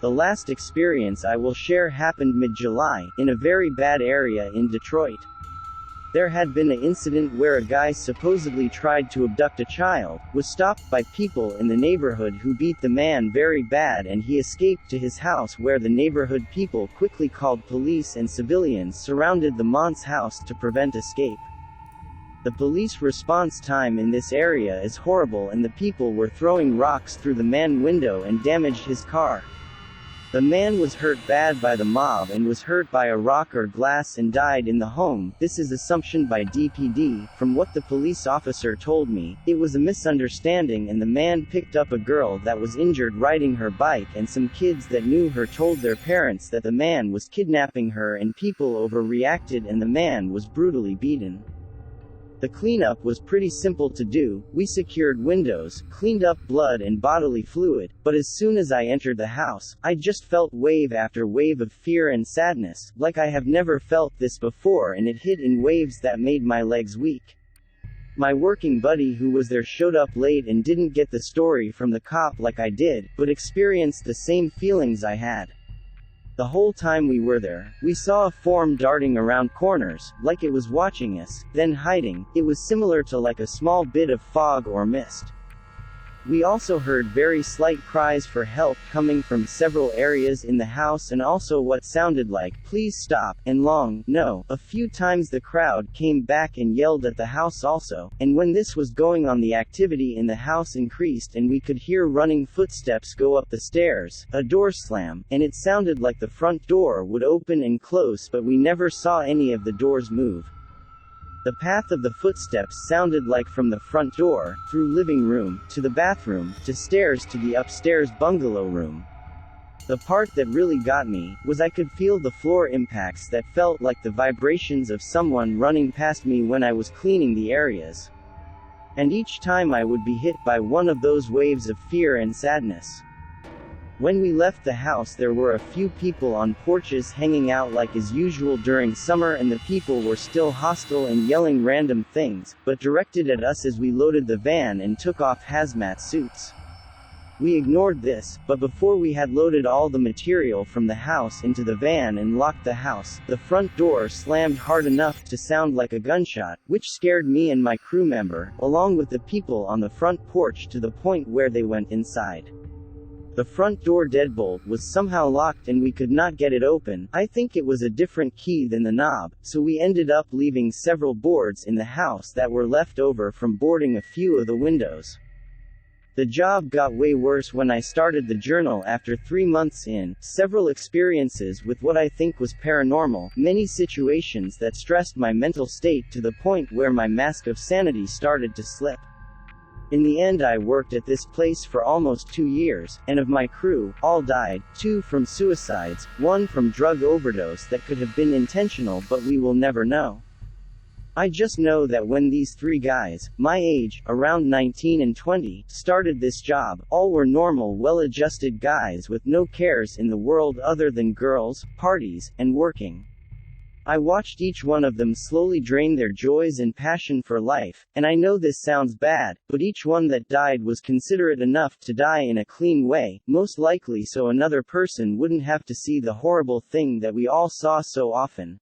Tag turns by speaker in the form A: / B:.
A: The last experience I will share happened mid-July, in a very bad area in Detroit. There had been an incident where a guy supposedly tried to abduct a child, was stopped by people in the neighborhood who beat the man very bad, and he escaped to his house, where the neighborhood people quickly called police and civilians surrounded the man's house to prevent escape. The police response time in this area is horrible, and the people were throwing rocks through the man's window and damaged his car. The man was hurt bad by the mob and was hurt by a rock or glass and died in the home. This is assumption by DPD. From what the police officer told me, it was a misunderstanding, and the man picked up a girl that was injured riding her bike, and some kids that knew her told their parents that the man was kidnapping her, and people overreacted and the man was brutally beaten. The cleanup was pretty simple to do. We secured windows, cleaned up blood and bodily fluid, but as soon as I entered the house, I just felt wave after wave of fear and sadness, like I have never felt this before, and it hit in waves that made my legs weak. My working buddy who was there showed up late and didn't get the story from the cop like I did, but experienced the same feelings I had. The whole time we were there, we saw a form darting around corners, like it was watching us, then hiding. It was similar to like a small bit of fog or mist. We also heard very slight cries for help coming from several areas in the house, and also what sounded like, "Please stop," and long, "No." A few times the crowd came back and yelled at the house also, and when this was going on, the activity in the house increased and we could hear running footsteps go up the stairs, a door slam, and it sounded like the front door would open and close, but we never saw any of the doors move. The path of the footsteps sounded like from the front door, through living room, to the bathroom, to stairs, to the upstairs bungalow room. The part that really got me was I could feel the floor impacts that felt like the vibrations of someone running past me when I was cleaning the areas. And each time I would be hit by one of those waves of fear and sadness. When we left the house, there were a few people on porches hanging out like as usual during summer, and the people were still hostile and yelling random things, but directed at us as we loaded the van and took off hazmat suits. We ignored this, but before we had loaded all the material from the house into the van and locked the house, the front door slammed hard enough to sound like a gunshot, which scared me and my crew member, along with the people on the front porch, to the point where they went inside. The front door deadbolt was somehow locked and we could not get it open. I think it was a different key than the knob, so we ended up leaving several boards in the house that were left over from boarding a few of the windows. The job got way worse when I started the journal after 3 months in, several experiences with what I think was paranormal, many situations that stressed my mental state to the point where my mask of sanity started to slip. In the end, I worked at this place for almost 2 years, and of my crew, all died, 2 from suicides, 1 from drug overdose that could have been intentional, but we will never know. I just know that when these 3 guys, my age, around 19 and 20, started this job, all were normal, well-adjusted guys with no cares in the world other than girls, parties, and working. I watched each one of them slowly drain their joys and passion for life, and I know this sounds bad, but each one that died was considerate enough to die in a clean way, most likely so another person wouldn't have to see the horrible thing that we all saw so often.